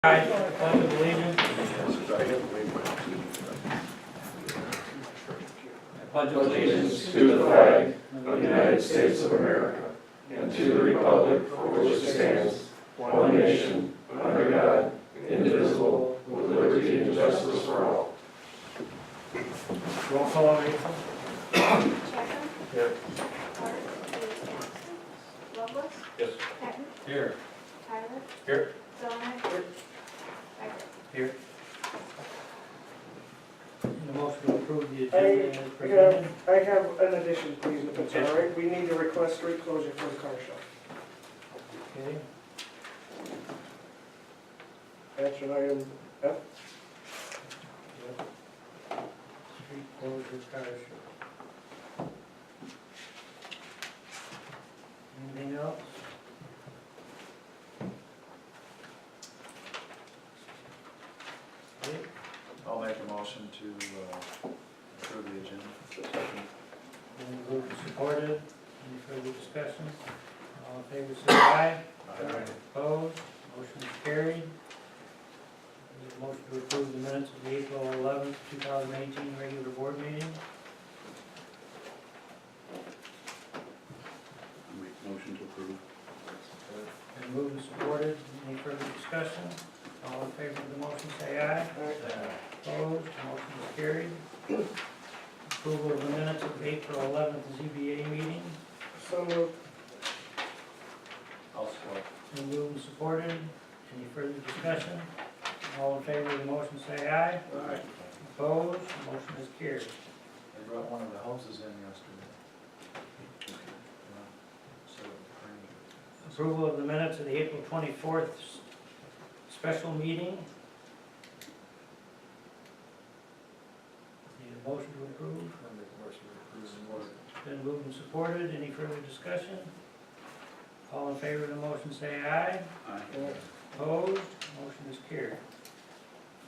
I pledge allegiance. I pledge allegiance to the flag of the United States of America and to the republic for which it stands, one nation, under God, indivisible, with liberty and justice for all. Roll call, Rachel. Chapman? Here. Clark? Lovelace? Yes. Patton? Here. Tyler? Here. Zelenak? Here. Becker? Here. Need a motion to approve the agenda as I presented. have an addition, please, if it's Okay. all right. We need to request street closure for the car show. Okay. Action item F. Street closure car show. Anything else? Okay. I'll make a motion to approve the agenda. Then moved and supported. Any further discussion? All in favor, say aye. Opposed? Motion is carried. Need a motion to approve the minutes of the April 11th, 2018 regular board meeting. Make motion to approve. Been moved and supported. Any further discussion? All in favor of the motion, say aye. Opposed? Motion is carried. Approval of the minutes of April 11th ZBA meeting. So moved. I'll support. Been moved and supported. Any further discussion? All in favor of the motion, say aye. Opposed? Motion is carried. They brought one of the houses in yesterday. So, Approval of the minutes of the April 24th special meeting. Need a motion to approve. I'll make a motion to approve. Support. Been moved and supported. Any further discussion? All in favor of the motion, say aye. Aye. Opposed? Motion is carried.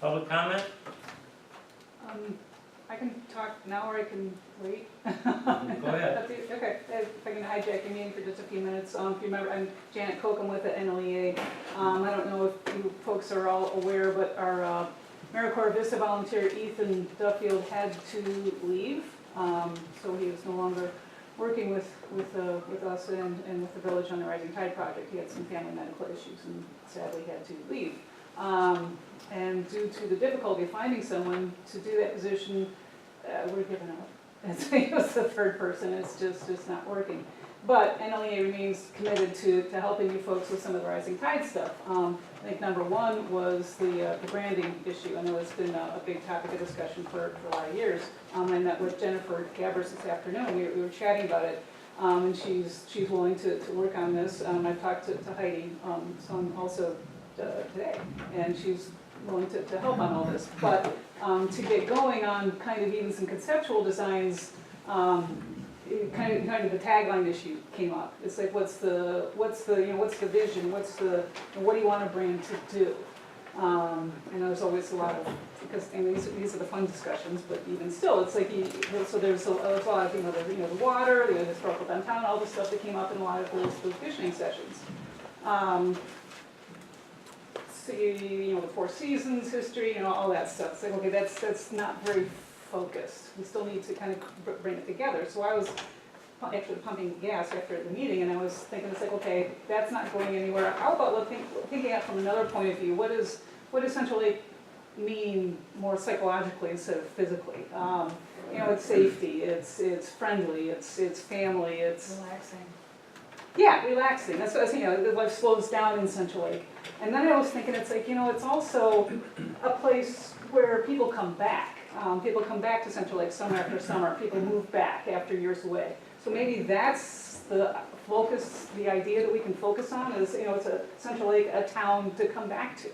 Public comment? I can talk now or I can wait. Go ahead. Up to you. Okay, if I can hijack your meeting for just a few minutes. If you remember, I'm Janet Kokum with the NLEA. I don't know if you folks are all aware, but our AmeriCorps Vista volunteer Ethan Duffield had to leave. So he is no longer working with us and with the village on the Rising Tide project. He had some family medical issues and sadly had to leave. And due to the difficulty of finding someone to do that position, we're giving up. It's the third person, it's just not working. But NLEA remains committed to helping you folks with some of the Rising Tide stuff. I think number one was the branding issue. I know it's been a big topic of discussion for a lot of years. I met with Jennifer Gabbers this afternoon, we were chatting about it. And she's willing to work on this. I've talked to Heidi, so I'm also today, and she's willing to help on all this. But to get going on kind of even some conceptual designs, kind of the tagline issue came up. It's like, what's the vision? What do you want a brand to do? And there's always a lot of, because these are the fun discussions, but even still, it's like, so there's a lot of, the water, the historical downtown, all the stuff that came up in a lot of those visioning sessions. So the Four Seasons history, all that stuff. It's like, okay, that's not very focused. We still need to kind of bring it together. So I was actually pumping gas after the meeting, and I was thinking, it's like, okay, that's not going anywhere. How about thinking it from another point of view? What does Central Lake mean more psychologically instead of physically? It's safety, it's friendly, it's family, it's Relaxing. yeah, relaxing. That's what I was thinking. Life slows down in Central Lake. And then I was thinking, it's like, it's also a place where people come back. People come back to Central Lake summer after summer. People move back after years away. So maybe that's the focus, the idea that we can focus on is, it's a Central Lake, a town to come back to.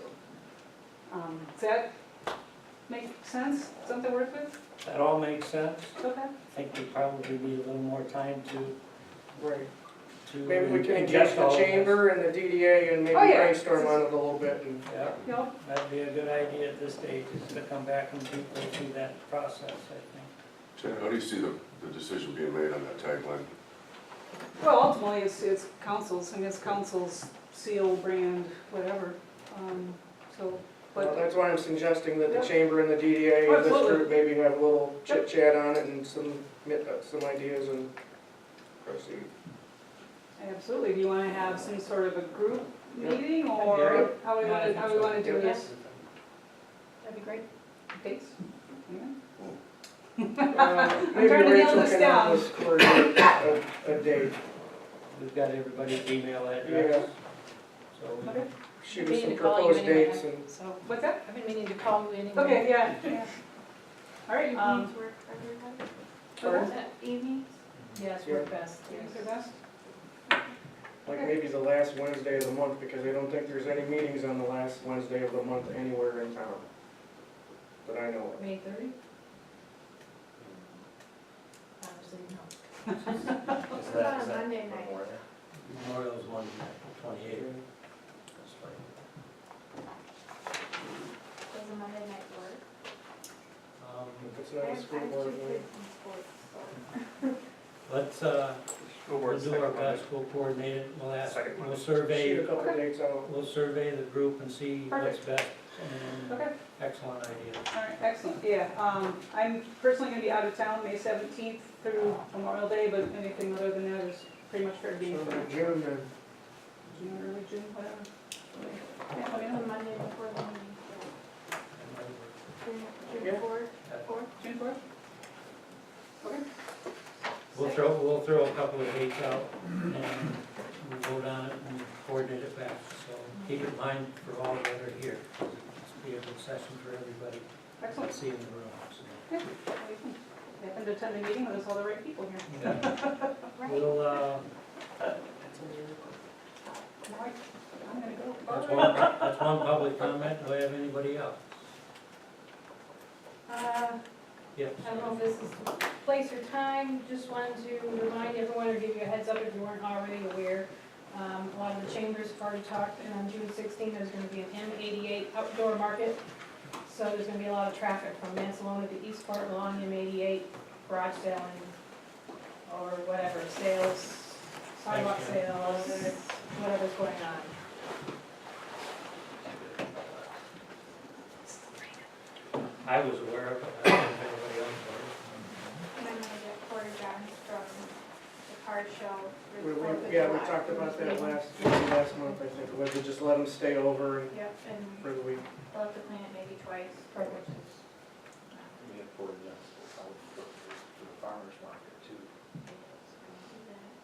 Does that make sense? Something to work with? That all makes sense. Okay. I think we probably need a little more time to Right. Maybe we can engage ingest the all of this. chamber and the DDA and maybe Oh, yeah. brainstorm on it a little bit. And Yeah, that'd be a good idea at this stage, is to come back and go through that process, I think. Jen, how do you see the decision being made on that tagline? Well, ultimately, it's council's. I mean, it's council's seal, brand, whatever. So That's why I'm suggesting that the Yep. chamber and the DDA and this Absolutely. group maybe have a little Yep. chit chat on it and some ideas and proceed. Absolutely. Do you want to have some sort of a group meeting, Yeah. or how we want Yeah, to, do yeah. this? That'd be great. Dates? Maybe trying to nail Rachel this can down. help us coordinate a date. We've got everybody's email Yeah. address. So we Okay. Shoot us Meaning some to call you proposed anyway, dates and. So, What's that? I've been meaning to call you anyway. Okay, yeah, yeah. All right, Evenings work for everybody? Sorry? Evenings? Yes, Yeah. work best, Yes, yes. or best? Like maybe the last Wednesday of the month, because I don't think there's any meetings on the last Wednesday of the month anywhere in town. That I know of. May 30? Obviously, no. Is What that- about is a that Monday one night? more there? Memorial's 28th. That's fine. Does a Monday night work? If it's I not a have school two board kids meeting. in sports, so. Let's, School we'll board's do our second Monday. best, we'll coordinate it, we'll ask, Second we'll Monday. Shoot survey, a couple dates out. we'll survey the group and see what's best, and Okay, excellent idea. all right, excellent, yeah. I'm personally gonna be out of town May 17th through Memorial Day, but anything other than that is pretty much fair game So for in June then. June, early June, whatever. Yeah, let me The know. Monday before the meeting. June Yeah. 4th? June 4th? Okay. We'll throw a couple of dates out, and we'll vote on it and coordinate it back, so keep it in mind for all that are here. It's be a good session for everybody Excellent. to see in the room, so. Yeah, well, you can happen to attend the meeting when there's all the right people here. Right. We'll, Now I'm gonna go. that's one public comment, do I have anybody else? Yes. I don't know if this is place or time, just wanted to remind everyone or give you a heads up if you weren't already aware. A lot of the chambers have already talked, and on June 16th, there's gonna be an M88 outdoor market. So there's gonna be a lot of traffic from Mansalona to Eastport along M88, garage selling, or whatever, sales, sidewalk Thanks, sales, whatever's going on. I was aware of it, I don't know if anybody else was. And I'm gonna get Porter Johns from the card show. for We, the 4th of yeah, we July. talked about that last month, I think, was to just let them stay over and Yep, and for the week. we'll have to plan it maybe twice, which is, We had poured it out for the farmer's market too.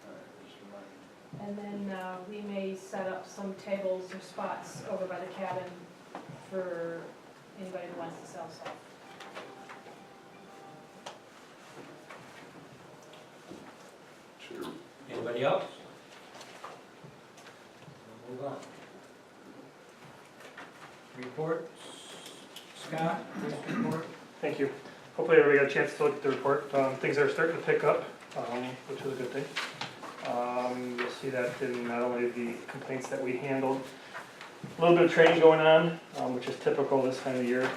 All right, just remind me. And then we may set up some tables or spots over by the cabin for anybody who wants to sell stuff. Sure. Anybody else? We'll move on. Reports, Scott, police report? Thank you. Hopefully everybody got a chance to look at the report. Things are starting to pick up, which is a good thing. You'll see that in not only the complaints that we handled, a little bit of training going on, which is typical this time of year,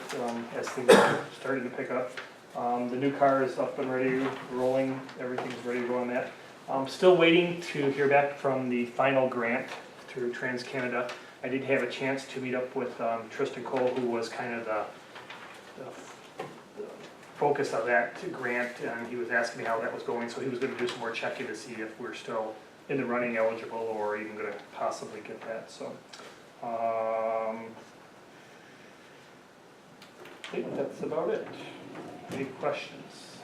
as things are starting to pick up. The new car is up and ready, rolling, everything's ready to go on that. Still waiting to hear back from the final grant through TransCanada. I did have a chance to meet up with Tristan Cole, who was kind of the focus of that grant, and he was asking me how that was going, so he was gonna do some more checking to see if we're still in the running eligible or even gonna possibly get that, so. I think that's about it. Any questions?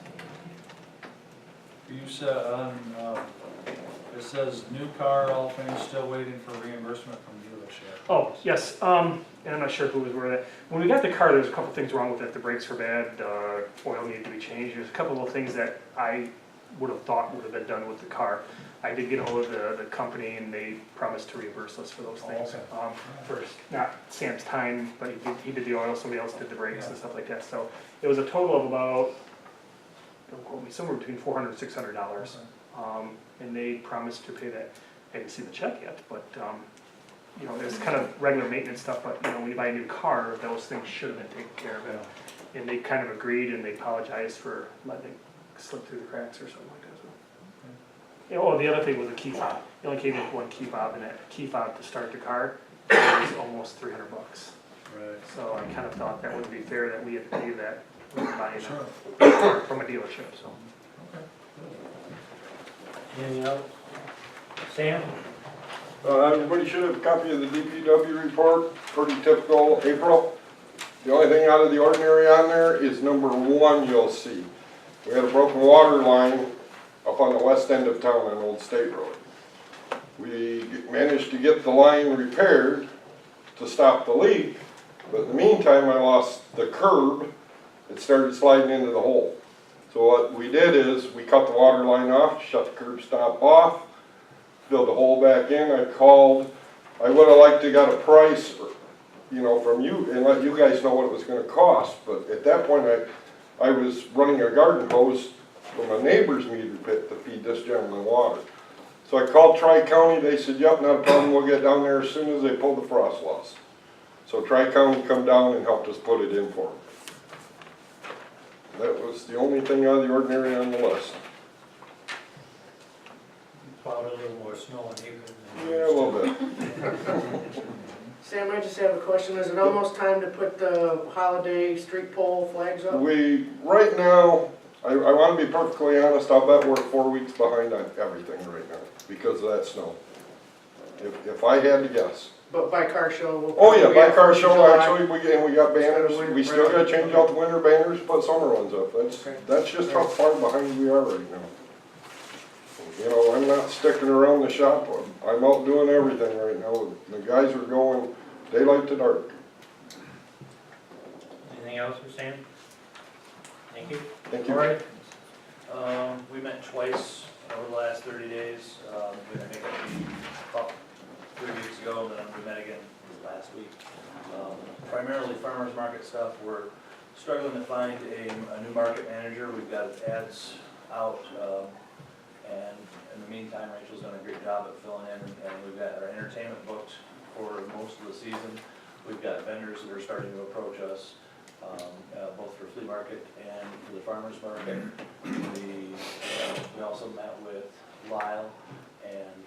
You said on, it says new car, all finished, still waiting for reimbursement from dealership. Oh, yes, and I'm not sure who was aware of that. When we got the car, there's a couple things wrong with it. The brakes were bad, oil needed to be changed. There's a couple of things that I would have thought would have been done with the car. I did get ahold of the company and they promised to reimburse us for those things. Oh, For not Sam's time, but he did the oil, somebody else did the brakes and stuff like that. So it was a total of about, don't quote me, somewhere between $400 and $600. And they promised to pay that. I didn't see the check yet, but you know, there's kind of regular maintenance stuff, but you know, when you buy a new car, those things should have been taken care of. And they kind of agreed and they apologized for letting it slip through the cracks or something like that. So. You know, oh, the other thing was a key fob. It only came with one key fob, and that key fob to start the car was almost $300. Right. So I kind of thought that would be fair that we had to pay that when we're buying Sure. a from a dealership, so. Anything else? Sam? Everybody should have a copy of the DPW report, pretty typical April. The only thing out of the ordinary on there is number 1 you'll see. We had a broken water line up on the west end of town on Old State Road. We managed to get the line repaired to stop the leak, but in the meantime I lost the curb. It started sliding into the hole. So what we did is we cut the water line off, shut the curb stop off, filled the hole back in. I called, I would have liked to got a price, you know, from you and let you guys know what it was gonna cost, but at that point I was running a garden hose from a neighbor's meter pit to feed this gentleman water. So I called Tri-County, they said, yep, not a problem, we'll get down there as soon as they pull the frost loss. So Tri-County come down and helped us put it in for them. That was the only thing out of the ordinary on the list. Plowed a little more snow in here. Yeah, a little bit. Sam, I just have a question. Is it almost time to put the holiday street pole flags up? Right now, I want to be perfectly honest, I'll bet we're 4 weeks behind on everything right now because of that snow. If I had to guess. But by car show, we'll. Oh yeah, by car show, July. actually, we got banners, we still gotta change out the winter banners, put summer ones up. That's just how far behind we are right now. You know, I'm not sticking around the shop, I'm out doing everything right now. The guys are going daylight to dark. Anything else for Sam? Thank you. Thank you. Cory? We met twice over the last 30 days. We had to make a meeting about 3 weeks ago, and then we met again last week. Primarily farmers market stuff. We're struggling to find a new market manager. We've got ads out, and in the meantime, Rachel's done a great job at filling in, and we've got our entertainment booked for most of the season. We've got vendors that are starting to approach us, both for flea market and for the farmers market. We also met with Lyle and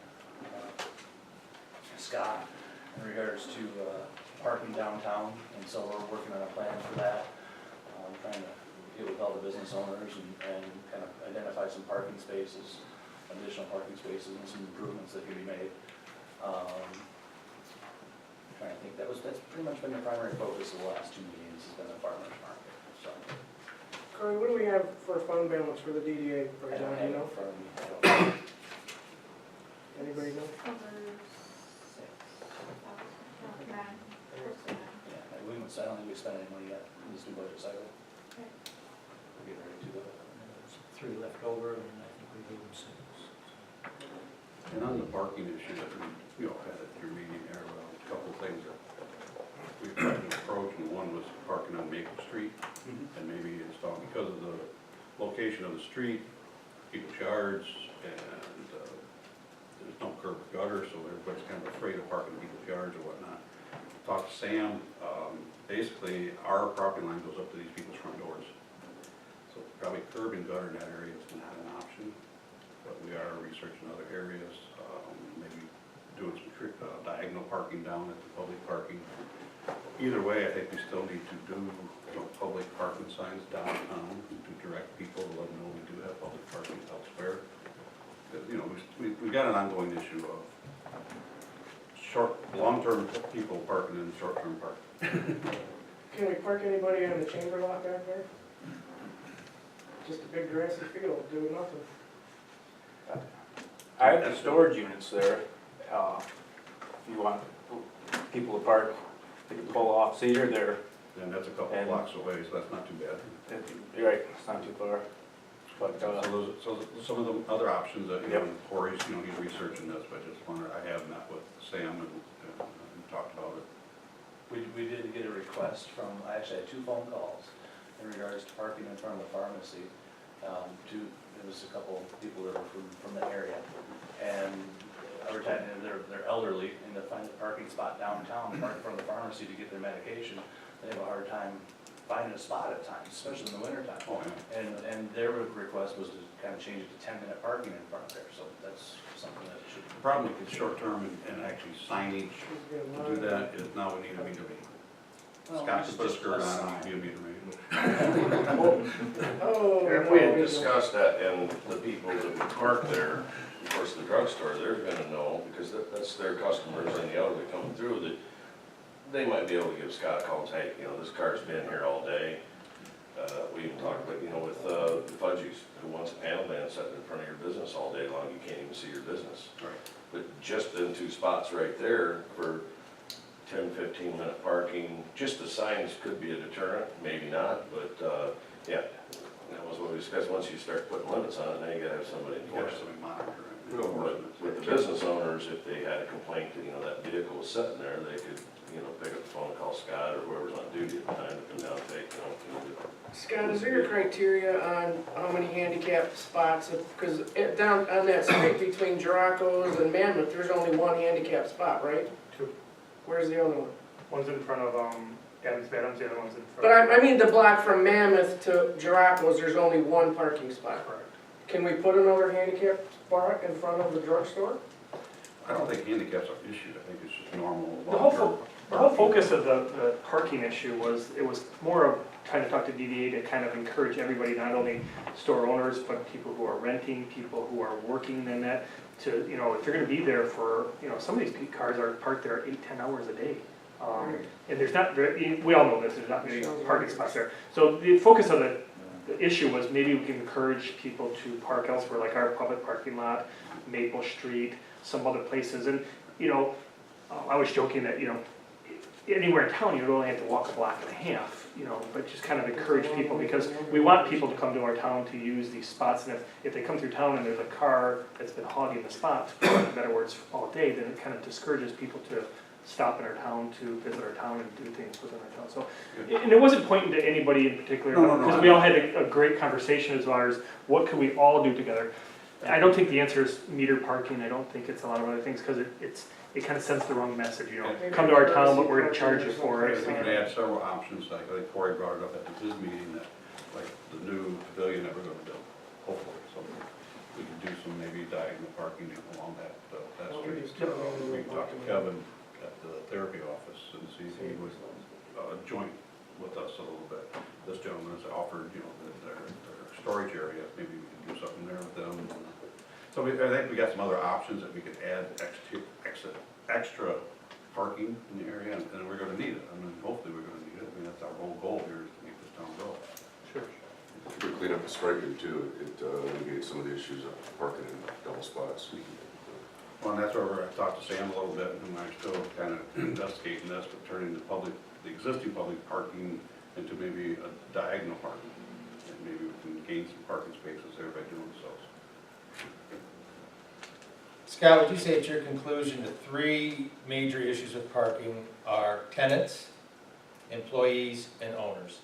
Scott in regards to parking downtown, and so we're working on a plan for that. Trying to get with all the business owners and kind of identify some parking spaces, additional parking spaces, and some improvements that can be made. Trying to think, that's pretty much been the primary focus of the last 2 meetings, has been the farmers market, so. Corey, what do we have for fund balance for the DDA I right don't now, have you it know? in front of me. I don't know. Anybody know? Over 6,000, no, 9, close to 9. Yeah, I don't think we spent any money yet in this new budget cycle. Okay. We're getting ready to do it. There's 3 left over, and I think we gave them 6. And on the parking issue that we had at your meeting there, a couple of things that we tried to approach, and one was parking on Maple Street, and maybe install, because of the location of the street, people's yards, and there's no curb or gutter, so everybody's kind of afraid of parking in people's yards or whatnot. Talked to Sam, basically our property line goes up to these people's front doors. So probably curb and gutter in that area is not an option, but we are researching other areas, maybe doing some diagonal parking down at the public parking. Either way, I think we still need to do public parking signs downtown to direct people, to let them know we do have public parking elsewhere. You know, we've got an ongoing issue of long-term people parking and short-term parking. Can we park anybody on the chamber lot back there? Just a big grassy field, doing nothing. I have the storage units there. If you want people to park, they can pull off Cedar there. And that's a couple And- blocks away, so that's not too bad. You're right, it's not too far. But, So some of the other options that, Yep. Corey's, he's researching this, but just wonder, I have met with Sam and talked about it. We did get a request from, I actually had 2 phone calls in regards to parking in front of the pharmacy. There was a couple of people that were from the area, and every time they're elderly, and to find a parking spot downtown, park in front of the pharmacy to get their medication, they have a hard time finding a spot at times, especially in the winter time. Oh, yeah. And their request was to kind of change it to 10-minute parking in front of there, so that's something that should. The problem with short-term and actually signage to do that is now we need a meter reading. Scott could put a skirt on and be a meter maid. Oh. If we had discussed that and the people that would park there, of course, the drugstore, they're gonna know, because that's their customers in the elderly coming through, that they might be able to give Scott a call and say, hey, this car's been here all day. We even talked about, with the Fudgies, who wants a panel van sitting in front of your business all day long, you can't even see your business. Right. But just them two spots right there for 10, 15-minute parking, just the signs could be a deterrent, maybe not, but, yeah. That was what we discussed, once you start putting limits on it, now you gotta have somebody You gotta enforce have it. somebody monitor it. But with the business owners, if they had a complaint that, that vehicle was sitting there, they could, pick up the phone and call Scott or whoever's on duty at the time to come down and take, Scott, is there a criteria on how many handicap spots? Because down on that street between Jaraco's and Mammoth, there's only one handicap spot, right? Two. Where's the other one? One's in front of Adams Adams, the other one's in front But of. I mean the block from Mammoth to Jaraco's, there's only one parking spot. Correct. Can we put another handicap spot in front of the drugstore? I don't think handicap's an issue, I think it's just normal. The whole focus of the parking issue was, it was more of trying to talk to DDA to kind of encourage everybody, not only store owners, but people who are renting, people who are working in that, to, if you're gonna be there for, some of these cars are parked there 8-10 hours a day. And there's not, we all know this, there's not many parking spots there. So the focus of the issue was maybe we can encourage people to park elsewhere, like our public parking lot, Maple Street, some other places. And, I was joking that, anywhere in town, you'd only have to walk a block and a half, but just kind of encourage people, because we want people to come to our town to use these spots. And if they come through town and there's a car that's been hogging the spots, for better words, all day, then it kind of discourages people to stop in our town, to visit our town and do things within our town. So, and it wasn't pointing to anybody in particular, because we all had a great conversation as far as what could we all do together. I don't think the answer is meter parking. I don't think it's a lot of other things, because it kind of sends the wrong message, come to our town, but we're gonna charge you for it. We can add several options, like Corey brought it up at his meeting, that, like the new pavilion that we're gonna build, hopefully, so we can do some maybe diagonal parking along that street. We can talk to Kevin at the therapy office and see if he would join with us a little bit. This gentleman has offered, their storage area, maybe we can do something there with them. So I think we got some other options that we could add extra parking in the area, and we're gonna need it. I mean, hopefully we're gonna need it. I mean, that's our whole goal here, is to make this town grow. Sure. If we clean up the striping too, it alleviates some of the issues of parking in double spots. Well, and that's where I talked to Sam a little bit, and I'm still kind of investigating this, but turning the existing public parking into maybe a diagonal parking. And maybe we can gain some parking spaces there by doing so. Scott, would you say it's your conclusion that three major issues with parking are tenants, employees, and owners?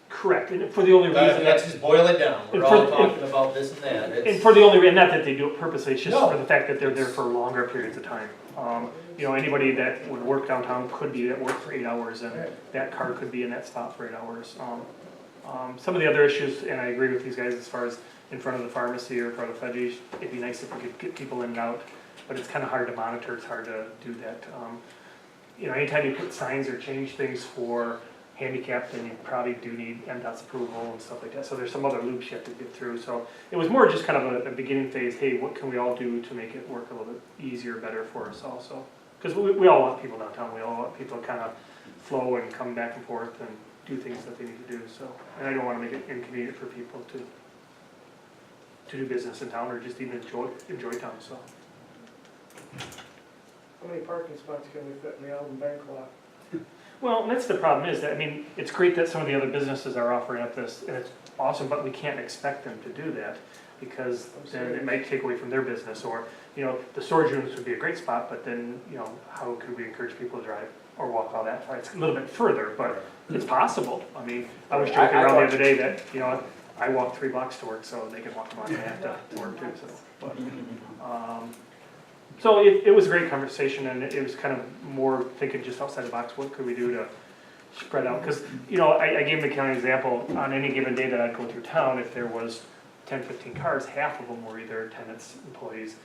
Correct, and for the only reason. Let's just boil it down. We're And all for- talking about this and that. And for the only, and not that they do it purposely, it's just No. for the fact that they're there for longer periods of time. Anybody that would work downtown could be at work for 8 hours, and that car could be in that spot for 8 hours. Some of the other issues, and I agree with these guys as far as in front of the pharmacy or in front of Fudgies, it'd be nice if we could get people in and out, but it's kind of hard to monitor, it's hard to do that. Anytime you put signs or change things for handicapped, then you probably do need MDOT's approval and stuff like that. So there's some other loops you have to get through. So it was more just kind of a beginning phase. Hey, what can we all do to make it work a little bit easier, better for us also? Because we all want people downtown. We all want people to kind of flow and come back and forth and do things that they need to do. So, and I don't want to make it inconvenient for people to do business in town or just even enjoy town. So. How many parking spots can we fit in the Alden Bank lot? Well, and that's the problem is that, it's great that some of the other businesses are offering up this, and it's awesome, but we can't expect them to do that, because then it might take away from their business, or, the storage units would be a great spot, but then, how could we encourage people to drive or walk all that far? It's a little bit further, but it's possible. I was joking around the other day that, I walk 3 blocks to work, so they can walk a block and a half to work too, so. But, so it was a great conversation, and it was kind of more thinking just outside the box, what could we do to spread out? Because, I gave the county example, on any given day that I'd go through town, if there was 10, 15 cars, half of them were either tenants, employees,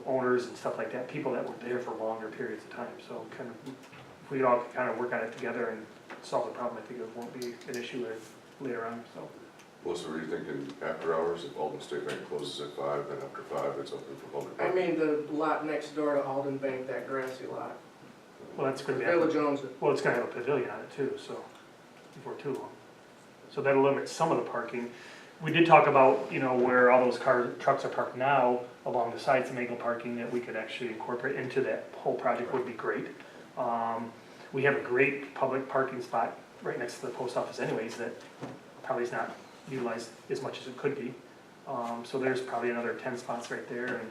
owners and stuff like that, people that were there for longer periods of time. So kind of if we all kind of work on it together and solve the problem, I think it won't be an issue later on, so. Well, so are you thinking after hours, if Alden State Bank closes at 5, then after 5, it's open for public I parking? mean, the lot next door to Alden Bank, that grassy lot. Well, that's gonna be, Village owns it. well, it's gonna have a pavilion on it too, so, before too long. So that'll limit some of the parking. We did talk about, you know, where all those trucks are parked now, along the sides of Maple parking, that we could actually incorporate into that whole project would be great. We have a great public parking spot right next to the post office anyways, that probably is not utilized as much as it could be. So there's probably another 10 spots right there,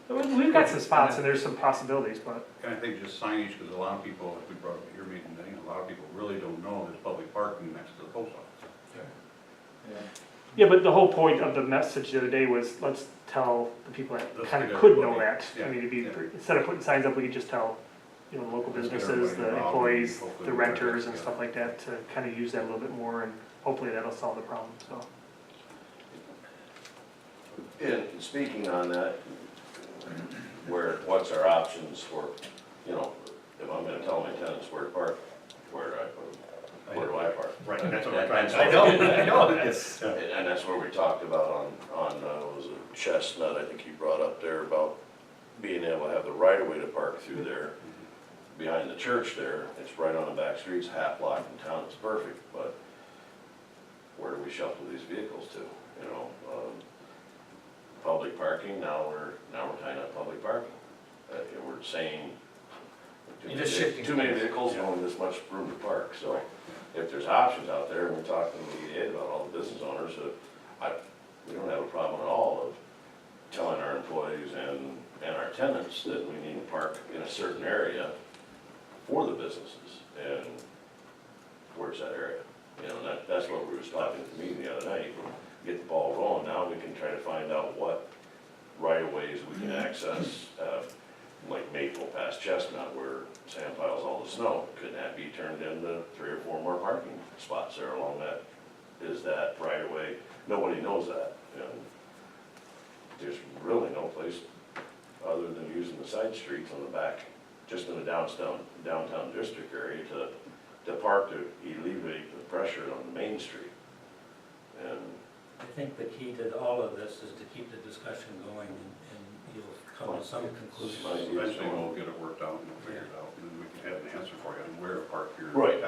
and we've got some spots and there's some possibilities, but. And I think just signage, because a lot of people, if we brought up at your meeting today, a lot of people really don't know there's public parking next to the post office. Yeah, but the whole point of the message the other day was, let's tell the people that Let's kind of get could know everybody- that. I yeah, mean, it'd be, yeah. instead of putting signs up, we could just tell, you know, the local Let's get businesses, everybody the involved, employees, hopefully the we'll get renters that and stuff like that to kind of use that a little bit more, and hopefully that'll solve the problem, so. And speaking on that, what's our options for, you know, if I'm gonna tell my tenants where to park, where do I put them? Where do I park? Right, that's what we're trying to. I know, that's, And that's where we talked about on, was it Chestnut, I think you brought up there about being able to have the right of way to park through there. Behind the church there, it's right on the back streets, half block in town, it's perfect, but where do we shuffle these vehicles to, you know? Public parking, now we're tying up public parking. We're saying You're just shifting too many things. vehicles, only this much room to park, so if there's options out there, and we're talking to the EDA about all the business owners, we don't have a problem at all of telling our employees and our tenants that we need to park in a certain area for the businesses, and where's that area? You know, that's what we was talking at the meeting the other night, get the ball rolling, now we can try to find out what right-of-ways we can access, like Maple past Chestnut where Sam piles all the snow, could that be turned into 3 or 4 more parking spots there along that? Is that right-of-way? Nobody knows that, and there's really no place other than using the side streets on the back, just in the downtown district area to park to alleviate the pressure on the main street. And I think the key to all of this is to keep the discussion going, and you'll come to some conclusion. Eventually we'll get it worked out and we'll figure it out, and then we can have an answer for you on where to park your. Right.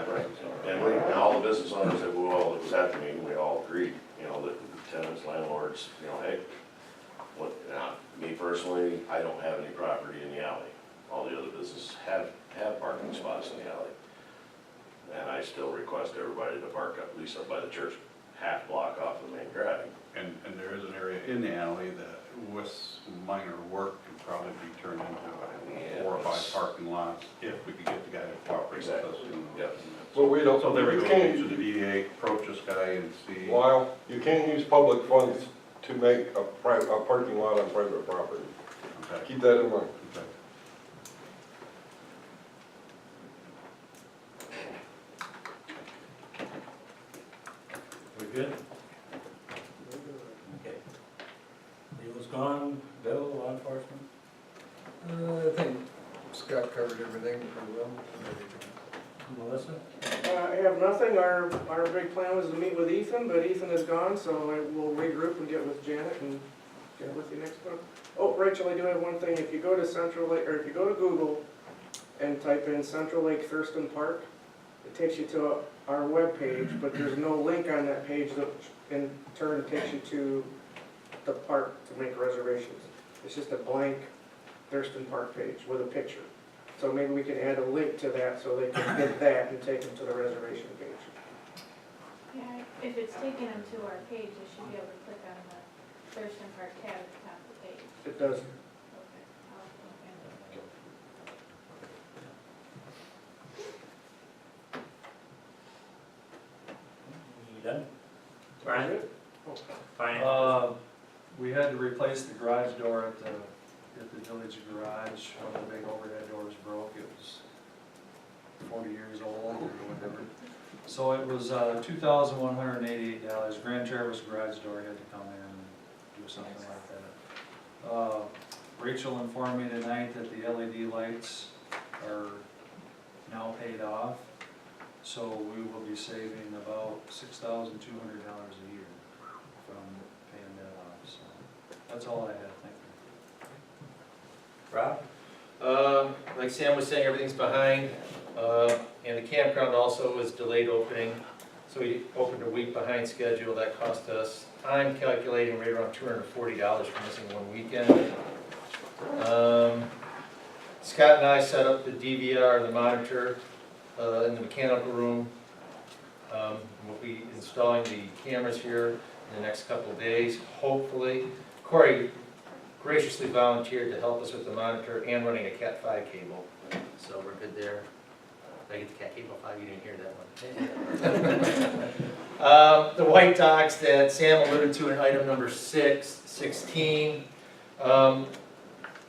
And all the business owners that was at the meeting, we all agreed, you know, that tenants, landlords, you know, hey, now, me personally, I don't have any property in the alley. All the other businesses have parking spots in the alley. And I still request everybody to park at least up by the church, half block off the main drag. And there is an area in the alley that with minor work could probably be turned into 4 or 5 parking lots if we could get the guy to cooperate with us. Exactly. Yep. Well, we don't, So there we you go, can't, to the DDA, approach this guy and see. Lyle, you can't use public funds to make a parking lot on private property. Okay. Keep that in mind. Okay. We good? Okay. Legal's gone, Bill, law enforcement? I think Scott covered everything pretty well. Melissa? I have nothing, our big plan was to meet with Ethan, but Ethan is gone, so we'll regroup and get with Janet and get with you next time. Oh, Rachel, I do have one thing, if you go to Central Lake, or if you go to Google and type in Central Lake Thurston Park, it takes you to our webpage, but there's no link on that page that in turn takes you to the park to make reservations. It's just a blank Thurston Park page with a picture. So maybe we can add a link to that so they can hit that and take them to the reservation page. Yeah, if it's taking them to our page, they should be able to click on the Thurston Park tab at the top of the page. It does. Okay. I'll look into it. You done? Brian? Fine. We had to replace the garage door at the village garage. One of the big overhead doors broke. It was 40 years old or whatever. So it was $2,188. Grand Traverse garage door had to come in and do something like that. Rachel informed me tonight that the LED lights are now paid off. So we will be saving about $6,200 a year from paying that off, so that's all I have, thank you. Rob? Like Sam was saying, everything's behind, and the campground also was delayed opening. So we opened a week behind schedule. That cost us, I'm calculating right around $240 for missing one weekend. Scott and I set up the DVR, the monitor, in the mechanical room. We'll be installing the cameras here in the next couple of days, hopefully. Corey graciously volunteered to help us with the monitor and running a Cat 5 cable, so we're good there. Did I get the Cat cable 5? You didn't hear that one. The white docks that Sam alluded to in item number 16.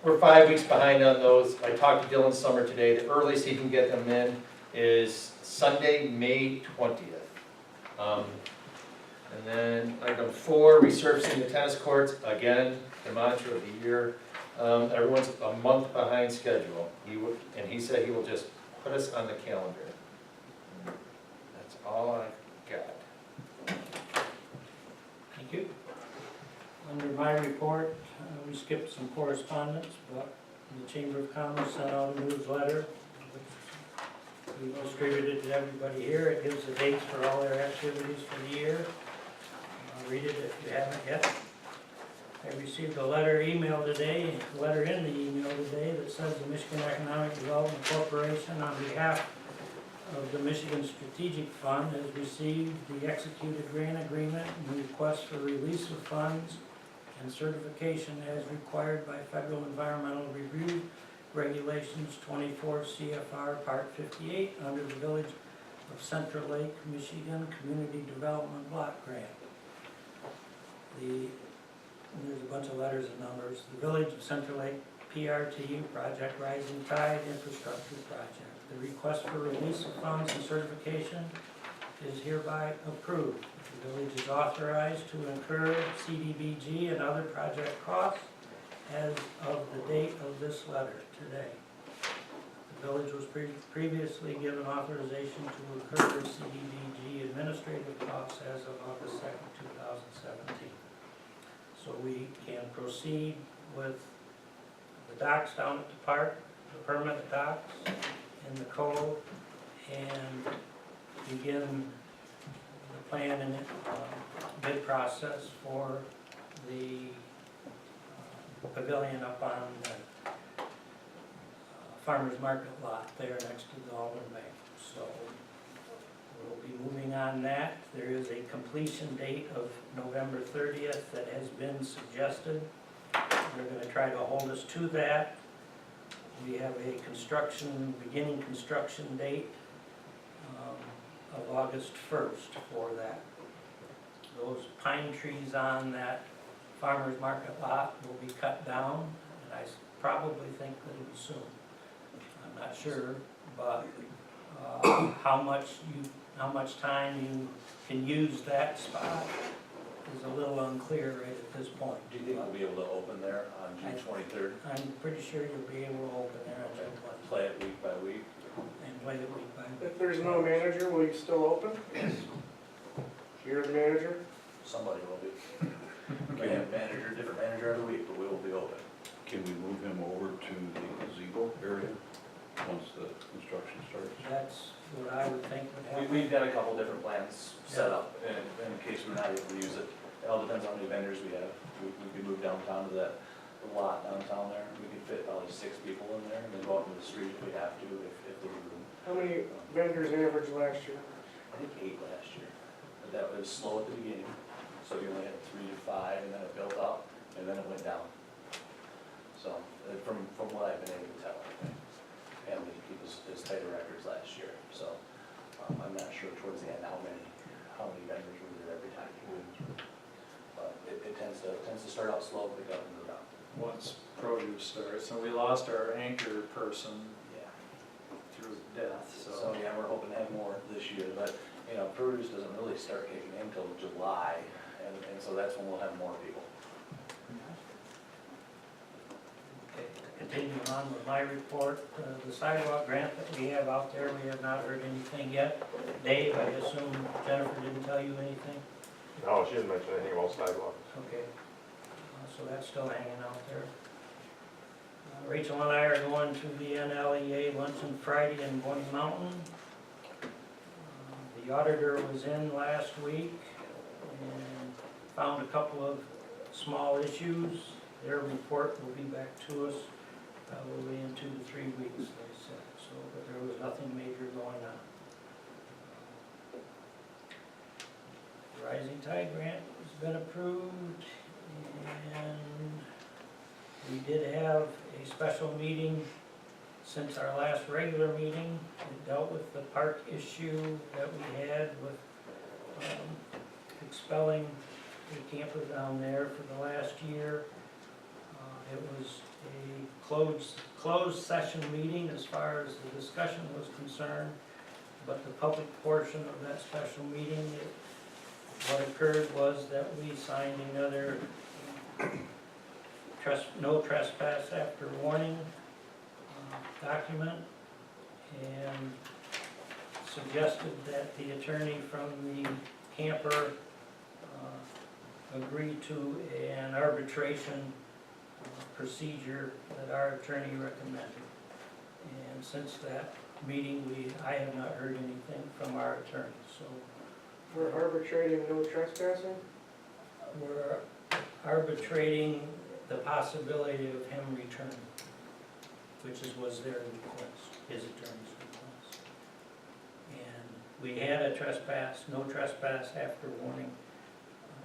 We're 5 weeks behind on those. I talked to Dylan Summer today. The earliest he can get them in is Sunday, May 20th. And then item 4, resurfacing the tennis courts. Again, the monitor of the year. Everyone's a month behind schedule. And he said he will just put us on the calendar. That's all I've got. Thank you. Under my report, we skipped some correspondence, but the Chamber of Commerce sent out a newsletter, which we distributed to everybody here. It gives the dates for all their activities for the year. Read it if you haven't yet. I received a letter in the email today that says the Michigan Economic Development Corporation, on behalf of the Michigan Strategic Fund, has received the executed grant agreement and request for release of funds and certification as required by Federal Environmental Review Regulations 24 CFR Part 58 under the Village of Central Lake, Michigan Community Development Block Grant. There's a bunch of letters and numbers. The Village of Central Lake PRT Project Rising Tide Infrastructure Project. The request for release of funds and certification is hereby approved. The village is authorized to incur CDBG and other project costs as of the date of this letter today. The village was previously given authorization to incur CDBG administrative costs as of August 2nd, 2017. So we can proceed with the docks down at the park, the permanent docks in the cove, and begin the plan and bid process for the pavilion up on the farmer's market lot there next to the Alden Bank. So we'll be moving on that. There is a completion date of November 30th that has been suggested. They're going to try to hold us to that. We have a beginning construction date of August 1st for that. Those pine trees on that farmer's market lot will be cut down, and I probably think that it'll be soon. I'm not sure, but how much time you can use that spot is a little unclear right at this point. Do you think we'll be able to open there on June 23rd? I'm pretty sure you'll be able to open there on June 23rd. Play it week by week? And play it week by week. If there's no manager, will you still open? Yes. You're the manager? Somebody will be. We have a different manager every week, but we will be open. Can we move him over to the gazebo area once the construction starts? That's what I would think would happen. We've got a couple different plans set up in case we're not able to use it. It all depends on how many vendors we have. We could move downtown to the lot downtown there. We could fit probably 6 people in there and then go out into the street if we have to, if there's room. How many vendors averaged last year? I think 8 last year. But that was slow at the beginning. So you only had 3 to 5 and then it built up and then it went down. So from what I've been able to tell, I think. And we keep as tight a records last year. So I'm not sure towards the end how many vendors were there every time. But it tends to start out slow, pick up and go down. Once produce starts, and we lost our anchor person Yeah. through death, So yeah, we're hoping to have more this year, but produce doesn't really start kicking in until July, and so that's when we'll have more people. Okay, to continue on with my report. The sidewalk grant that we have out there, we have not heard anything yet. Dave, I assume Jennifer didn't tell you anything? No, she didn't mention anything about sidewalks. Okay, so that's still hanging out there. Rachel and I are going to the NLEA luncheon Friday in Bonnie Mountain. The auditor was in last week and found a couple of small issues. Their report will be back to us probably in 2 to 3 weeks, they said. So, but there was nothing major going on. Rising Tide grant has been approved, and we did have a special meeting since our last regular meeting. It dealt with the park issue that we had with expelling the camper down there for the last year. It was a closed session meeting as far as the discussion was concerned, but the public portion of that special meeting, what occurred was that we signed another no trespass after warning document, and suggested that the attorney from the camper agree to an arbitration procedure that our attorney recommended. And since that meeting, I have not heard anything from our attorney, so. We're arbitrating no trespassing? We're arbitrating the possibility of him returning, which was their request, his attorney's request. And we had a no trespass after warning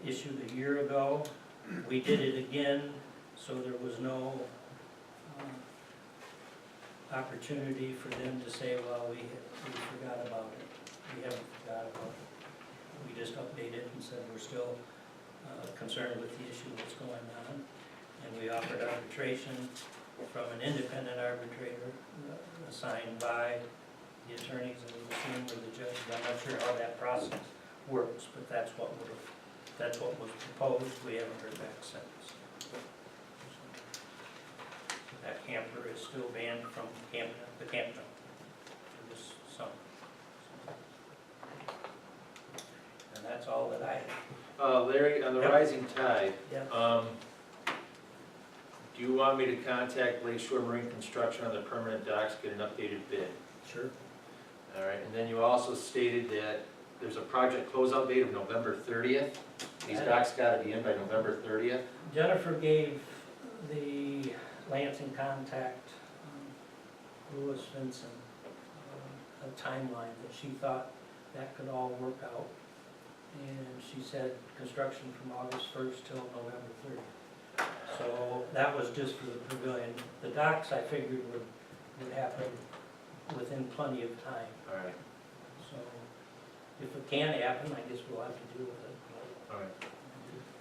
issued a year ago. We did it again, so there was no opportunity for them to say, well, we forgot about it. We haven't forgot about it. We just updated and said we're still concerned with the issue that's going on. And we offered arbitration from an independent arbitrator assigned by the attorneys and the judge. I'm not sure how that process works, but that's what was proposed. We haven't heard back since. That camper is still banned from the campground for this summer. And that's all that I have. Larry, on the Yep. Rising Tide, Yeah. do you want me to contact Lakeshore Marine Construction on the permanent docks, get an updated bid? Sure. All right, and then you also stated that there's a project closeout date of November 30th. These docks gotta be in by November 30th. Jennifer gave the Lansing contact, Louis Vinson, a timeline that she thought that could all work out. And she said construction from August 1st till November 30th. So that was just for the pavilion. The docks, I figured, would happen within plenty of time. All right, So if it can happen, I guess we'll have to deal with it. all right.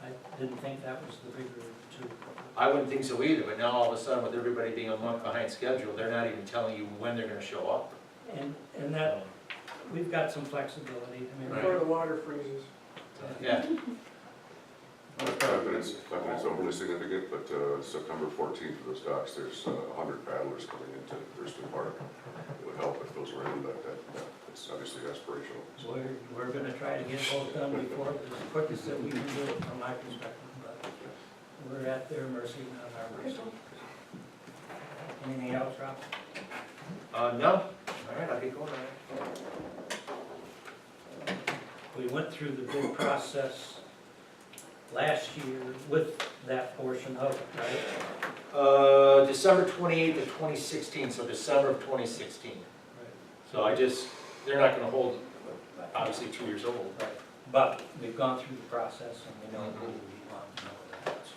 I didn't think that was the bigger of the two. I wouldn't think so either, but now all of a sudden with everybody being a month behind schedule, they're not even telling you when they're gonna show up. And that, we've got some flexibility. I mean, Before the water freezes. Yeah, Not that it's overly significant, but September 14th for those docks, there's 100 paddlers coming into Thurston Park. It would help if those were in, but it's obviously aspirational. So we're gonna try to get both done before, as quick as that we can do it from my perspective, but we're at their mercy, not our mercy. Anything else, Rob? no? All right, I'll get going on it. We went through the bid process last year with that portion of it, right? December 28th of 2016, so December of 2016. So they're not gonna hold, obviously 2 years old. Right. But we've gone through the process and we know who we want to know that. So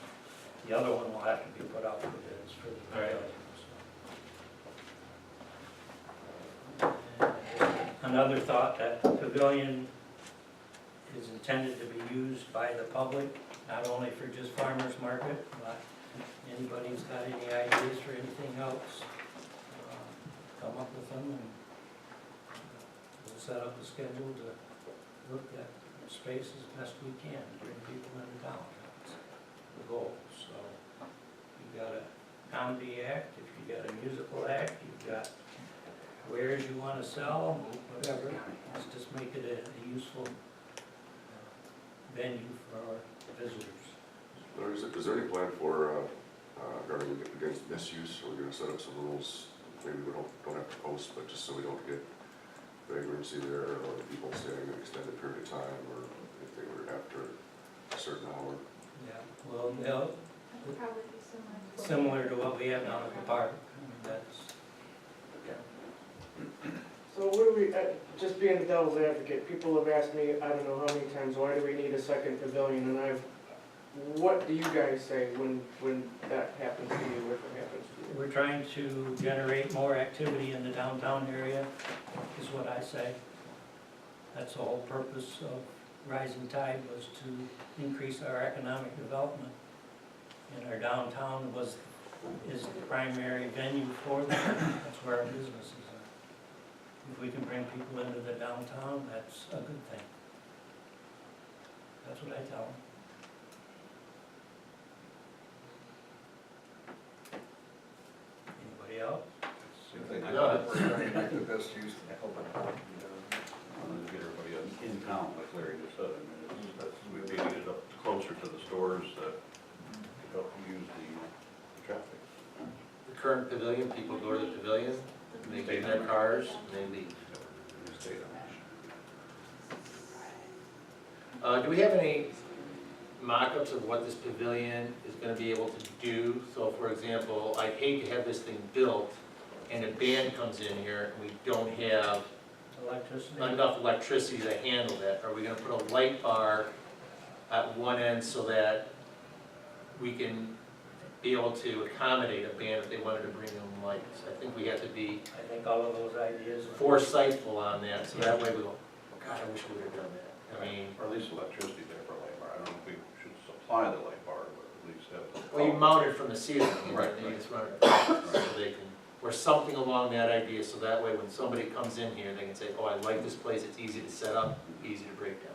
the other one will have to be put out for bids for the Right. pavilion. So. Another thought, that the pavilion is intended to be used by the public, not only for just farmers market, but anybody's got any ideas for anything else, come up with them, and we'll set up a schedule to look at space as best we can, bring people into town. That's the goal. So you gotta comedy act, if you got a musical act, you've got wares you wanna sell, whatever. Let's just make it a useful venue for our visitors. Is there any plan for, guarding against misuse? Are we gonna set up some rules? Maybe we don't have to post, but just so we don't get vagrancy there, or people staying an extended period of time, or if they were after a certain hour. Yeah, well, they'll, It'll probably be similar. similar to what we have down at the park. I mean, that's, So what do we, just being the devil's advocate, people have asked me, I don't know how many times, why do we need a second pavilion? And what do you guys say when that happens to you, if it happens to you? we're trying to generate more activity in the downtown area, is what I say. That's the whole purpose of Rising Tide, was to increase our economic development. And our downtown is the primary venue for that. That's where our businesses are. If we can bring people into the downtown, that's a good thing. That's what I tell them. Anybody else? Make the best use of the wanted to get everybody in town, like Larry just said. I mean, we need to get it up closer to the stores that could help use the traffic. The current pavilion, people go to the pavilion, they get in their cars, and they leave. Do we have any mock-ups of what this pavilion is gonna be able to do? So for example, I'd hate to have this thing built and a band comes in here and we don't have Electricity? enough electricity to handle that. Are we gonna put a light bar at one end so that we can be able to accommodate a band if they wanted to bring them lights? I think we have to be I think all of those ideas. foresightful on that, so that way we go, oh God, I wish we would have done that. I mean, Or at least electricity there for a light bar. I don't know if we should supply the light bar, but at least have. well, you mount it from the ceiling, Right, and you right. just run it, so they can, or something along that idea, so that way when somebody comes in here, they can say, oh, I like this place, it's easy to set up, easy to break down.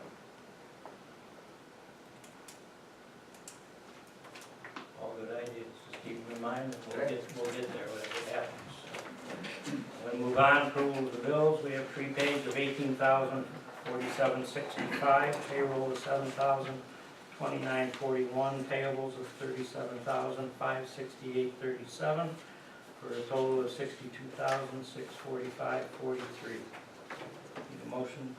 All good ideas, just keep them in mind, and we'll get there, whatever happens. We'll move on, approval of the bills, we have prepaids of $18,047.65, payroll of $7,029.41, payables of $37,568.37, for a total of $62,645.43. Need a motion?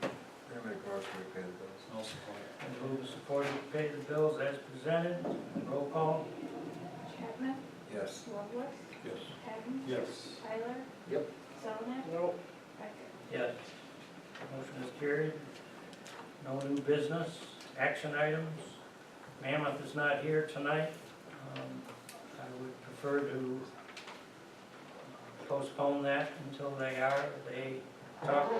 I'll support it. And move to support and pay the bills as presented, roll call. Chapman? Yes. Loveless? Yes. Patton? Yes. Tyler? Yep. Zelenak? No, Becker? Yes. Motion is carried. No new business, action items. Mammoth is not here tonight. I would prefer to postpone that until they are. They talked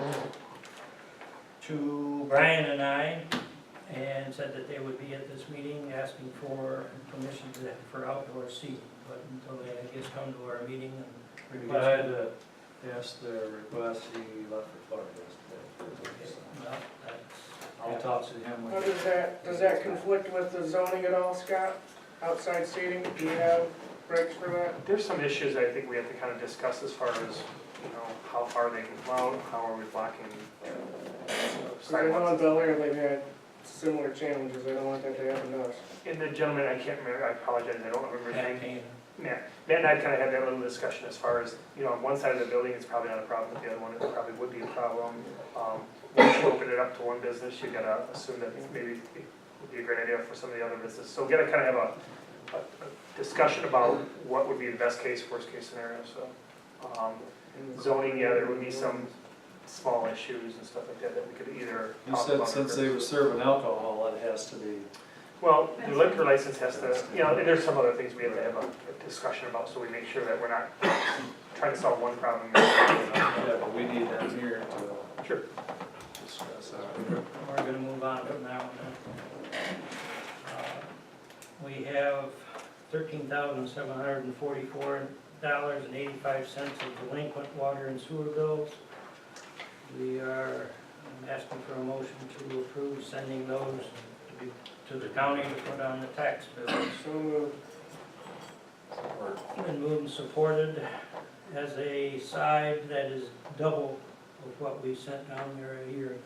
to Brian and I and said that they would be at this meeting asking for permission for outdoor seating. But until they, I guess, come to our meeting and The request. guy that asked the request, he left for Florida yesterday. Well, that's. I'll talk to him how when. does that conflict with the zoning at all, Scott? Outside seating, do you have breaks for that? There's some issues I think we have to kind of discuss as far as, you know, how far they can go out, how are we blocking Because I know in sidewalks. Bel Air, they've had similar challenges, I don't want that to happen to us. And the gentleman, I can't remember, I apologize, I don't remember his name. Campaign. Matt and I kind of had that little discussion as far as, you know, on one side of the building, it's probably not a problem, but the other one, it probably would be a problem. Once you open it up to one business, you gotta assume that maybe it would be a great idea for some of the other businesses. So we gotta kind of have a discussion about what would be the best case, worst case scenario, so. Zoning, yeah, there would be some small issues and stuff like that that we could either You talk said about. since they were serving alcohol, it has to be. Well, the liquor license has to, you know, and there's some other things we have to have a discussion about, so we make sure that we're not trying to solve one problem. Yeah, but we need them here to Sure. discuss that. We're gonna move on from that one then. We have $13,744.85 of delinquent water and sewer bills. I'm asking for a motion to approve sending those to the county to put on the tax bill. So moved. Been moved and supported as a side that is double of what we sent down there a year ago.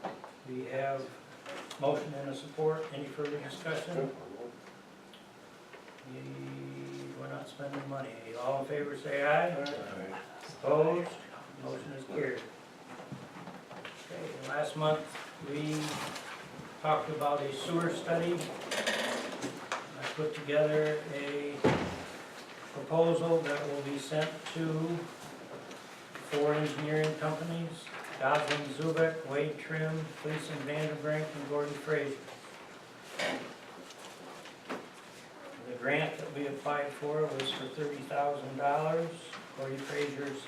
So we have motion and a support. Any further discussion? We're not spending money. All in favor say aye. Opposed? Motion is carried. Okay, last month we talked about a sewer study. I put together a proposal that will be sent to 4 engineering companies: Goslin Zubek, Wade Trim, Gleason Vanderbrink, and Gordon Fraser. The grant that we applied for was for $30,000. Gordon Fraser's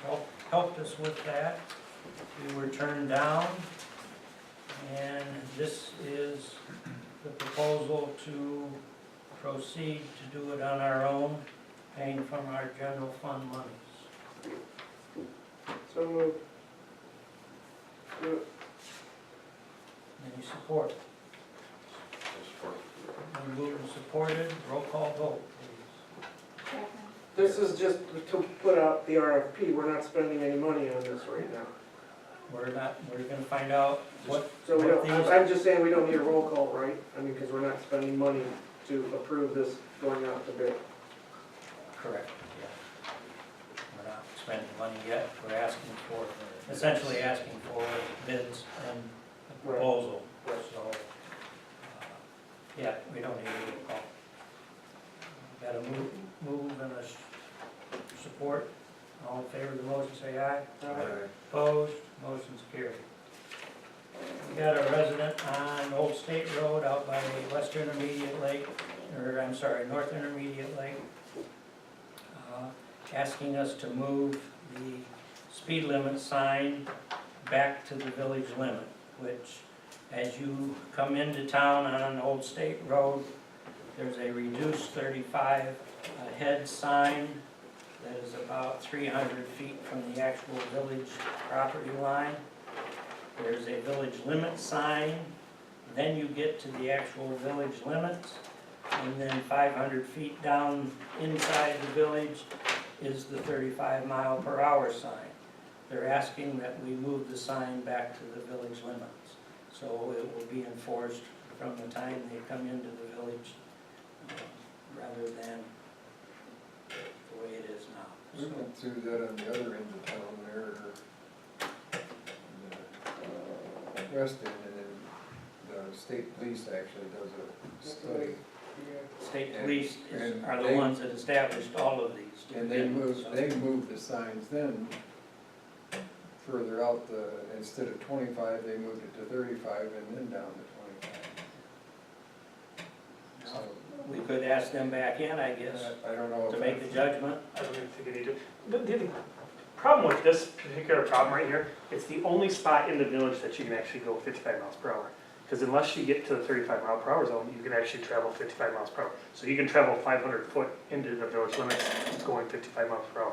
helped us with that. We were turned down, and this is the proposal to proceed to do it on our own, paying from our general fund monies. So moved. Any support? Been moved and supported, roll call vote, please. This is just to put out the RFP, we're not spending any money on this right now. We're gonna find out what, So we what don't, these, I'm just saying we don't need a roll call, right? I mean, because we're not spending money to approve this going out to bid. correct, yeah. We're not spending money yet, we're asking for, essentially asking for bids and a proposal, so, yeah, we don't need a roll call. Got a move and a support. All in favor of the motion, say aye. Opposed, motion's carried. We got a resident on Old State Road out by West Intermediate Lake, or I'm sorry, North Intermediate Lake, asking us to move the speed limit sign back to the village limit, which, as you come into town on Old State Road, there's a reduced 35 ahead sign that is about 300 feet from the actual village property line. There's a village limit sign, then you get to the actual village limits, and then 500 feet down inside the village is the 35-mile-per-hour sign. They're asking that we move the sign back to the village limits, so it will be enforced from the time they come into the village, rather than the way it is now. We went through that on the other end of town there, west end, and then the state police actually does a study. State police And are the they- ones that established all of these. to And they begin with, moved the signs then further out instead of 25, they moved it to 35 and then down to 25. So we could ask them back in, I guess, I don't know. to if make the judgment. I don't even think I need to. But the problem with this particular problem right here, it's the only spot in the village that you can actually go 55 miles per hour. Because unless you get to the 35-mile-per-hour zone, you can actually travel 55 miles per hour. So you can travel 500 foot into the village limits going 55 miles per hour.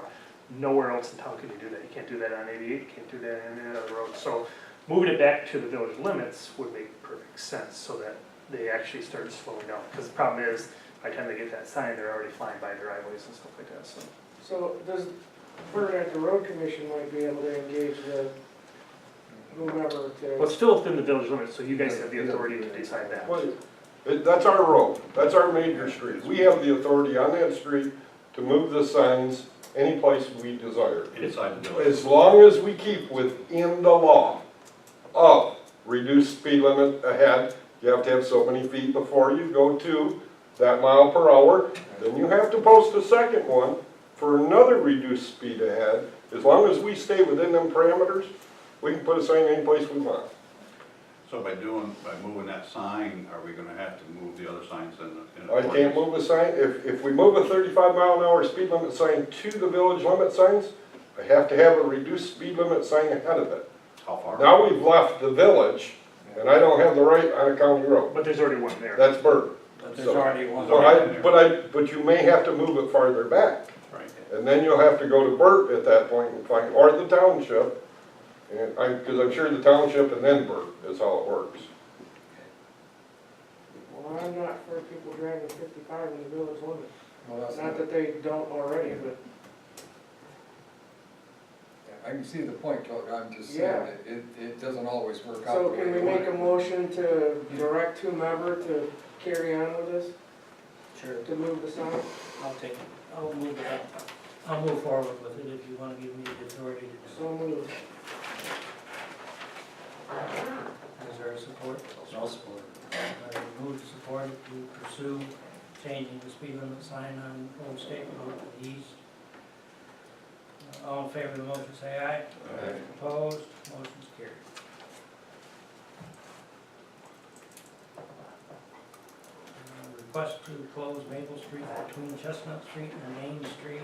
Nowhere else in town can you do that. You can't do that on 88, you can't do that on any other road. So moving it back to the village limits would make perfect sense so that they actually start slowing down. Because the problem is, by the time they get that sign, they're already flying by driveways and stuff like that, so. So does, we're at the road commission might be able to engage the whomever to. Well, it's still within the village limits, so you guys have the authority to decide that. Well, that's our road, that's our major street. We have the authority on that street to move the signs any place we desire. Inside the village. As long as we keep within the law of reduced speed limit ahead, you have to have so many feet before you go to that mile per hour. Then you have to post a second one for another reduced speed ahead. As long as we stay within them parameters, we can put a sign any place we want. So by moving that sign, are we gonna have to move the other signs in? I can't move a sign, if we move a 35-mile-an-hour speed limit sign to the village limit signs, I have to have a reduced speed limit sign ahead of it. How far? Now we've left the village, and I don't have the right on a county road. But there's already one there. That's Burton. But there's already one. But you may have to move it farther back, Right. and then you'll have to go to Burt at that point and find, or the township, because I'm sure the township and then Burt is how it works. Well, I'm not for people driving 55 in the village limit. Well, that's Not that they don't already, but I can see the point, Coach, I'm just Yeah. saying, it doesn't always work out. so the can way we you make a want. motion to direct whomever to carry on with this, Sure, to move the sign? I'll move it up. I'll move forward with it if you wanna give me the authority to do So moved. so. Is there a support? I'll support Move to support to pursue changing the speed limit sign on Old State Road to the east. All in favor of the motion, say aye. Aye. Opposed, motion's carried. Request to close Maple Street between Chestnut Street and Main Street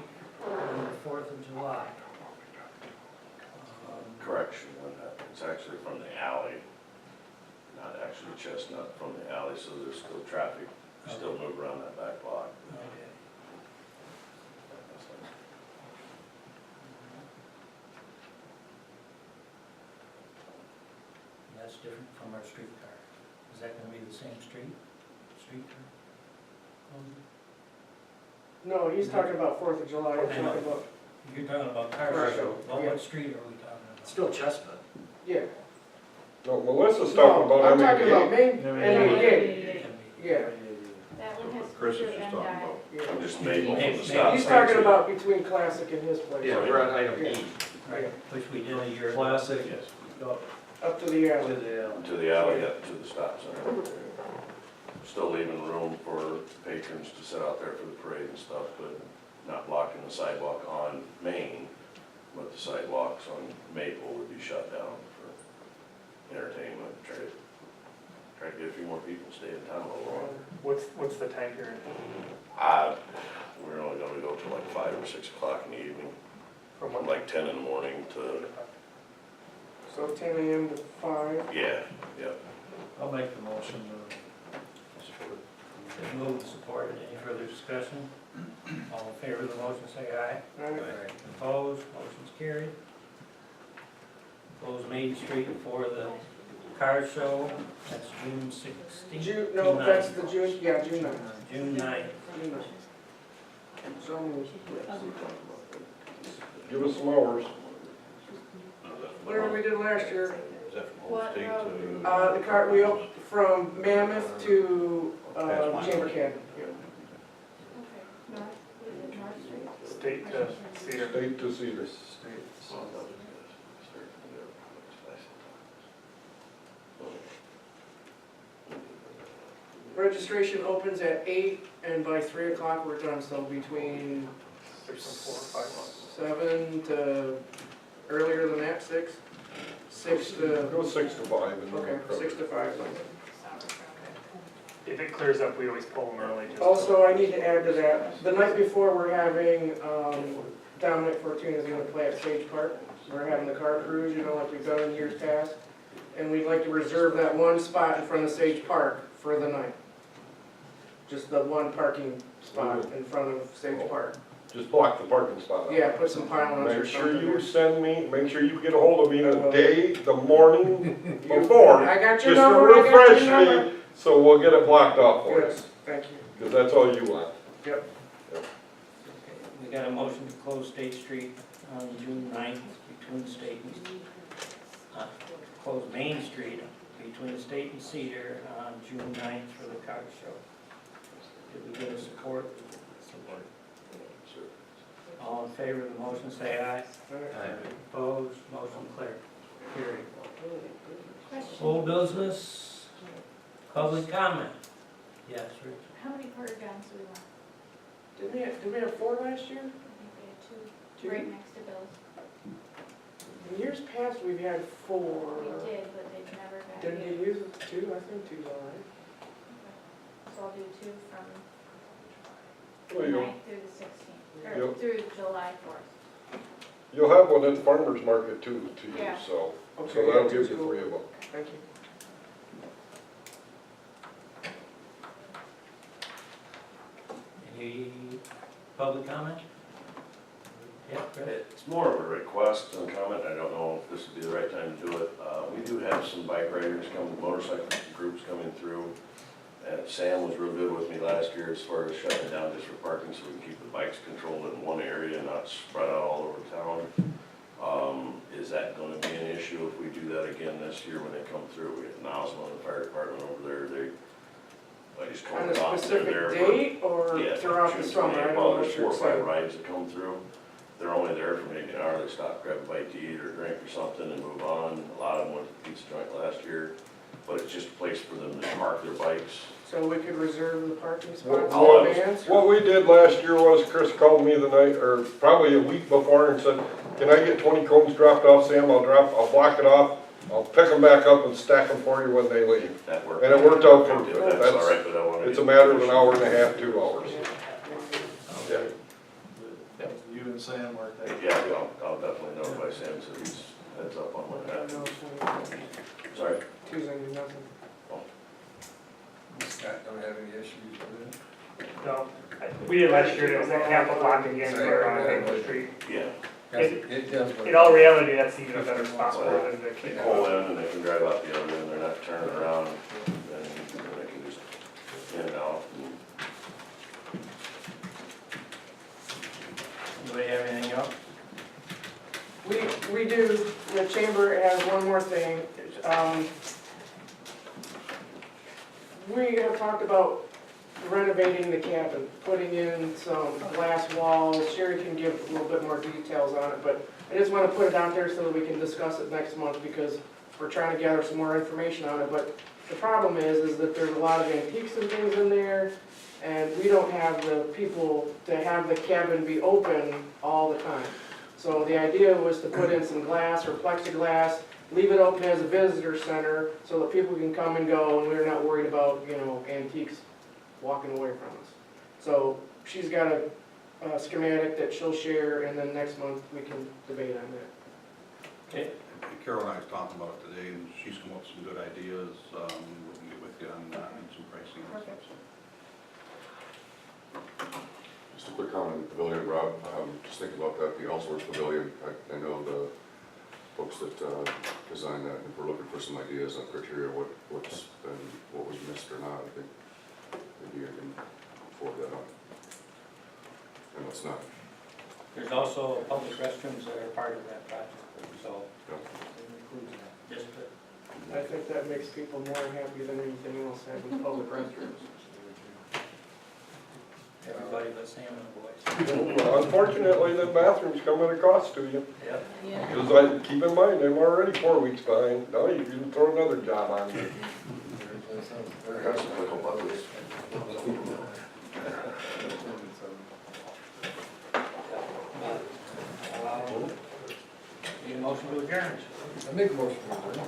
on the 4th of July. Correction, it's actually from the alley, not actually Chestnut, from the alley, so there's still traffic, still move around that back block. Okay. That's different from our streetcar. Is that gonna be the same streetcar? No, he's talking about 4th of July, I'm I know. talking about, You're talking about car Car show. show, Well, yeah. what street are we talking about? Still Chestnut. yeah. No, Melissa's No, talking about I'm talking about M88. Main, Yeah, M88, yeah. That one has Chris to is just end talking I. about, Yeah. just Maple from the Maybe. stop He's sign. talking about between Classic and his place. Yeah, we're on item E. Right, which we did a year ago. Classic. Yes, Up to the alley. to the alley, up to the stop sign. Still leaving room for patrons to sit out there for the parade and stuff, but not blocking the sidewalk on Main, but the sidewalks on Maple would be shut down for entertainment, try to get a few more people to stay in town a little longer. What's the time period? We're only gonna go till like 5 or 6 o'clock in the evening, From from what? like 10 in the morning to, So 10 AM to 5. yeah. I'll make the motion to Been moved and supported. Any further discussion? All in favor of the motion, say aye. Alright. Opposed, motion's carried. Close Main Street for the car show. That's June 16th. June, no, that's the June, yeah, June 9th. June 9th. June 9th. So moved. Give us some hours. Whatever we did last year, Is that from What Old State road? to? the cartwheel from Mammoth to, Chamber Canyon. Yeah. Okay, north, is it North Street? State to Cedar. State to Cedar. Registration opens at 8 and by 3 o'clock we're done, so between 6 and 4 or 5 months. 7 to, earlier than that, 6? 6 to, Go 6 to 5 and then okay, we'll 6 to 5. If it clears up, we always pull them early. Just Also, I need to add to that, the night before, we're having, Dominic Fortuna's gonna play at Sage Park. We're having the car cruise, you know, like we've done in years past. And we'd like to reserve that one spot in front of Sage Park for the night. Just the one parking spot in front of Sage Park. Just block the parking spot out. Yeah, put some pylons or Make sure something you there. send me, make sure you get a hold of me I the will. day, the morning before. I got your Just to number, I got refresh your number. me, so we'll get it blocked off for you. Yes, thank you. Because that's all you want. Yep. We got a motion to close State Street on June 9th between State and, close Main Street between State and Cedar on June 9th for the car show. Did we get a support? Support. All in favor of the motion, say aye. Opposed, motion carried. Question, Old business, public comment. Yes, Rich? how many part guns do we want? Did we have 4 last year? I think we had two, Two? right next to Bill's. In years past, we've had 4. We did, but they've never got Didn't here. you use 2? I think 2's all right. So I'll do 2 from Well, the you'll, 9th through the 16th, or Yep. through July 4th. you'll have one at the farmer's market too, to use, Yeah. so Okay, that'll yeah, give 2's you cool. 3 of them. Thank you. Any public comment? Yeah, Chris? It's more of a request than a comment. I don't know if this would be the right time to do it. We do have some bike riders coming, motorcycle groups coming through And Sam was real good with me last year as far as shutting down just for parking, so we can keep the bikes controlled in one area and not spread out all over town. Is that gonna be an issue if we do that again this year when they come through? We have Nozzle and the fire department over there, I just told On them a off, they're specific there for. date or Yeah, throughout the June summer? 28th. I don't Well, know there's what 4 or you're 5 saying. rides that come through. They're only there for maybe an hour. They stop, grab a bite to eat or drink or something and move on. A lot of them went to the pizza joint last year, but it's just a place for them to park their bikes. So we could reserve the parking Well, spots I'll in have- advance? What we did last year was Chris called me the night, or probably a week before and said, can I get 20 cones dropped off, Sam? I'll block it off, I'll pick them back up and stack them for you when they leave. That worked. And it worked out perfect. That's That's- all right, but I wanted. It's a matter of an hour and a half, 2 hours. Yeah. You and Sam work that. Yeah, I'll definitely notify Sam so he's heads up on when that happens. Sorry? Tuesday, nothing. Scott, don't have any issues with it? No, we did last year, it was that half a block again for Maple Street. Yeah. It does. In all reality, that's even a better spot for them to They keep. pull in and they can drive out the other end. They're not turning around. And they can just in and out. Anybody have anything else? We do, the chamber has one more thing. We have talked about renovating the cabin, putting in some glass walls. Sherry can give a little bit more details on it, but I just want to put it out there so that we can discuss it next month because we're trying to gather some more information on it. But the problem is that there's a lot of antiques and things in there, and we don't have the people to have the cabin be open all the time. So the idea was to put in some glass or plexiglass, leave it open as a visitor center so that people can come and go and we're not worried about, antiques walking away from us. So she's got a schematic that she'll share and then next month we can debate on that. Okay. Carol and I was talking about it today, and she's come up with some good ideas. We can get with you on some pricing and stuff. Just a quick comment on the pavilion, Rob, just thinking about that, the All-Source Pavilion, I know the folks that designed that, if we're looking for some ideas on criteria, what was missed or not, I think maybe I can forward that on. And what's not. There's also public restrooms that are part of that project, so Yeah. it includes that. Just to- I think that makes people more happy than anything else having public restrooms. everybody but Sam and the boys. Well, unfortunately, the bathrooms come at a cost to you. Yep. Yeah. Because keep in mind, I'm already 4 weeks behind. Now you can throw another job on me. Got some pickle buttons. Need a motion to adjourn. I make a motion to adjourn.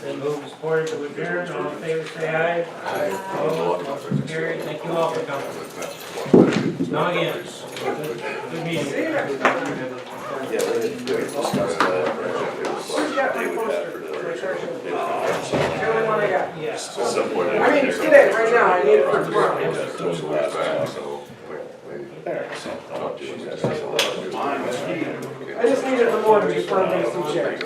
Then moved and supported to adjourn, all in favor say aye. Opposed, motion carried, thank you all for coming. Now again, good meeting. See you next time. Yeah, they discussed that. Who's got my poster? The only one I got. Yes. I mean, get it right now, I need it for tomorrow. I just need it in the morning before I make some checks.